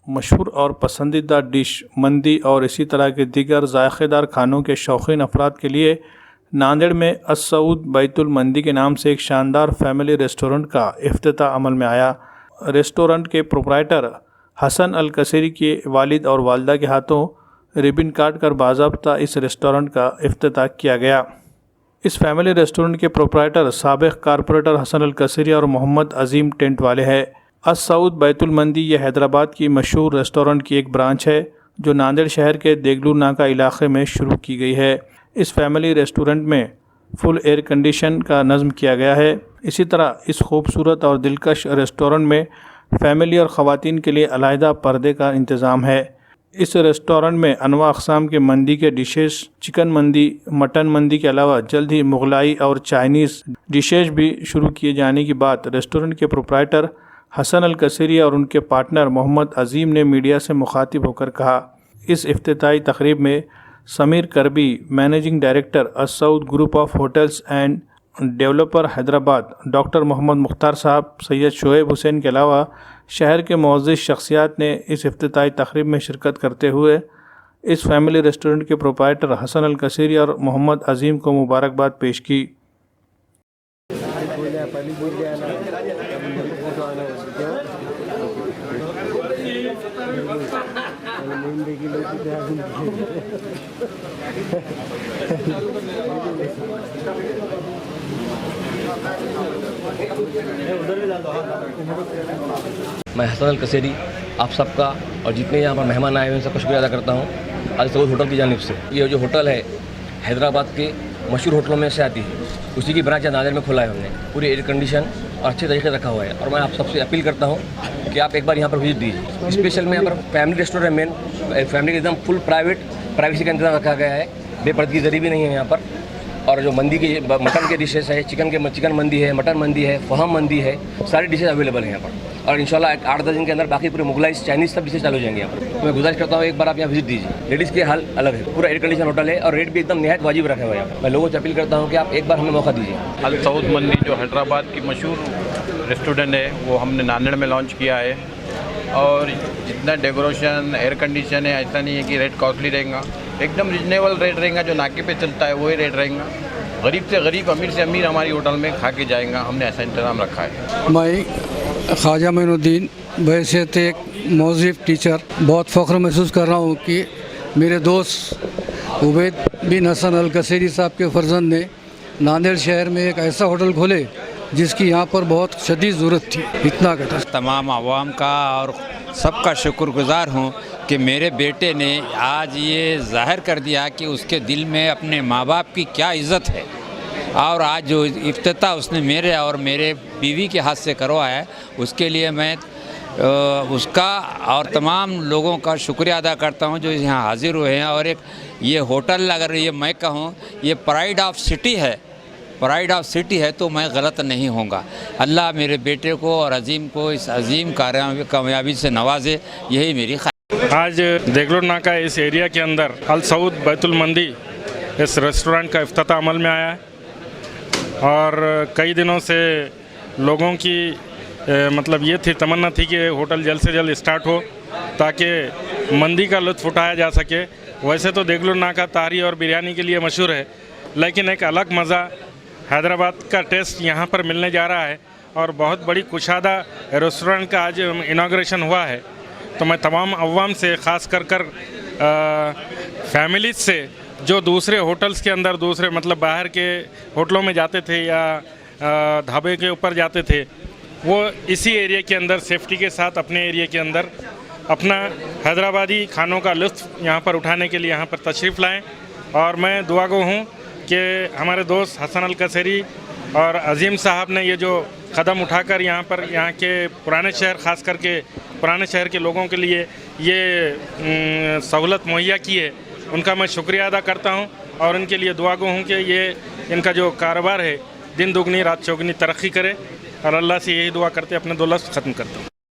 मशहूर और पसंदीदा डिश मंदी और इसी तरह के दीगर जायकेदार खानों के शौकीन अफराद के लिए नांदेड़ में अस-सऊद बैतुल मंदी के नाम से एक शानदार फैमिली रेस्टोरेंट का इफ्तिताह अमल में आया। रेस्टोरेंट के प्रोप्राइटर हसन अल कसेरी के वालिद और वालदा के हाथों रिबन काट कर बाज़ाब्ता इस रेस्टोरेंट का इफ्तिताह किया गया। इस फैमिली रेस्टोरेंट के प्रोप्राइटर साबिक़ कारपोरेटर हसन अल कसेरी और मोहम्मद अजीम टेंट वाले हैं। अस-सऊद बैतुल मंदी ये हैदराबाद की मशहूर रेस्टोरेंट की एक ब्रांच है जो नांदेड़ शहर के देगलूर नाका इलाके में शुरू की गई है। इस फैमिली रेस्टोरेंट में फुल एयर कंडीशन का नज़्म किया गया है। इसी तरह इस खूबसूरत और दिलकश रेस्टोरेंट में फ़ैमिली और ख़वातीन के लिए अलहदा पर्दे का इंतज़ाम है। इस रेस्टोरेंट में अनवा अक़साम के मंदी के डिशेस, चिकन मंदी, मटन मंदी के अलावा जल्द ही मुग़लाई और चाइनीज़ डिशेज भी शुरू किए जाने की बात रेस्टोरेंट के प्रोप्राइटर हसन अल कसेरी और उनके पार्टनर मोहम्मद अजीम ने मीडिया से मुखातिब होकर कहा। इस इफ्तिताही तकरीब में Sameer Karbi, managing director As Saud group of hotels and developer Hyderabad, doctor Mohammad Mukhtar sahab, Syed Shoaib Hussain के अलावा शहर के मुअज़्ज़िज़ शख्सियात ने इस इफ्तिताही तकरीब में शिरकत करते हुए इस फैमिली रेस्टोरेंट के प्रोप्राइटर हसन अल कसेरी और मोहम्मद अजीम को मुबारकबाद पेश की। मैं हसन अल कसेरी आप सबका और जितने यहाँ पर मेहमान आए हुए हैं सबका शुक्रिया अदा करता हूँ अस-सऊद होटल की जानिब से। ये जो होटल है हैदराबाद के मशहूर होटलों में से आती है, उसी की ब्रांच नांदेड़ में खोला है हमने। पूरी एयर कंडीशन और अच्छे तरीके से रखा हुआ है और मैं आप सबसे अपील करता हूँ कि आप एक बार यहाँ पर विजिट दीजिए। स्पेशल में यहाँ पर फैमिली रेस्टोरेंट मेन फैमिली का एकदम फुल प्राइवेसी का इंतजाम रखा गया है। बेपर्दगी जरी भी नहीं है यहाँ पर। और जो मंदी की मटन के डिशेस है, चिकन मंदी है, मटन मंदी है, फहम मंदी है, सारी डिशेज अवेलेबल है यहाँ पर। और इंशाल्लाह 8-10 दिन के अंदर बाकी पूरे मुगलाई, चाइनीज़ सब डिशेज चालू हो जाएंगे यहाँ पर। तो मैं गुजारिश करता हूँ एक बार आप यहाँ विजिट दीजिए। लेडीज़ के हाल अलग है, पूरा एयर कंडीशन होटल है और रेट भी एकदम निहायत वाजिब रखे हुए हैं यहाँ पर। मैं लोगों से अपील करता हूँ कि आप एक बार हमें मौका दीजिए। अस-सऊद मंदी जो हैदराबाद की मशहूर रेस्टोरेंट है वो हमने नांदेड़ में लॉन्च किया है और जितना डेकोरेशन, एयर कंडीशन है, ऐसा नहीं है कि रेट कॉस्टली रहेगा, एकदम रिजनेबल रेट रहेगा। जो नाके पे चलता है वही रेट रहेगा। गरीब से गरीब, अमीर से अमीर हमारी होटल में खा के जाएगा। हमने ऐसा इंतज़ाम रखा है। मैं ख्वाजा मोइनुद्दीन बहैसियत एक मौज़िफ़ टीचर बहुत फ़ख्र महसूस कर रहा हूँ कि मेरे दोस्त उबैद बिन हसन अल कसेरी साहब के फ़र्जंद ने नांदेड़ शहर में एक ऐसा होटल खोले जिसकी यहाँ पर बहुत शदीद ज़रूरत थी। इतना कहता तमाम आवाम का और सबका शुक्रगुज़ार हूँ कि मेरे बेटे ने आज ये ज़ाहिर कर दिया कि उसके दिल में अपने माँ बाप की क्या इज़्ज़त है। और आज जो इफ्तिताह उसने मेरे और मेरे बीवी के हाथ से करवाया है उसके लिए मैं उसका और तमाम लोगों का शुक्रिया अदा करता हूँ जो यहाँ हाज़िर हुए हैं। और एक ये होटल अगर ये मैं कहूँ ये प्राइड ऑफ सिटी है तो मैं गलत नहीं होऊंगा। अल्लाह मेरे बेटे को और अजीम को इस अजीम कामयाबी से नवाजे, यही मेरी आज देगलूर नाका इस एरिया के अंदर अस-सऊद बैतुल मंदी इस रेस्टोरेंट का इफ्तिताह अमल में आया है और कई दिनों से लोगों की मतलब ये थी तमन्ना थी कि होटल जल्द से जल्द स्टार्ट हो ताकि मंदी का लुत्फ़ उठाया जा सके। वैसे तो देगलूर नाका तारी और बिरयानी के लिए मशहूर है, लेकिन एक अलग मज़ा हैदराबाद का टेस्ट यहाँ पर मिलने जा रहा है और बहुत बड़ी कुशादा रेस्टोरेंट का आज इनाग्रेशन हुआ है। तो मैं तमाम अवाम से ख़ास कर फैमिलीज से जो दूसरे होटल्स के अंदर दूसरे मतलब बाहर के होटलों में जाते थे या ढाबे के ऊपर जाते थे, वो इसी एरिया के अंदर सेफ्टी के साथ अपने एरिया के अंदर अपना हैदराबादी खानों का लुत्फ़ यहाँ पर उठाने के लिए यहाँ पर तशरीफ़ लाएँ। और मैं दुआगो हूँ कि हमारे दोस्त हसन अल कसेरी और अजीम साहब ने ये जो कदम उठाकर यहाँ पर यहाँ के पुराने शहर ख़ास करके पुराने शहर के लोगों के लिए ये सहूलत मुहैया की है, उनका मैं शुक्रिया अदा करता हूँ और उनके लिए दुआगो हूँ कि ये इनका जो कारोबार है दिन दुगनी रात चौगनी तरक्की करे और अल्लाह से यही दुआ करते अपने दो लफ्ज़ ख़त्म करता हूँ।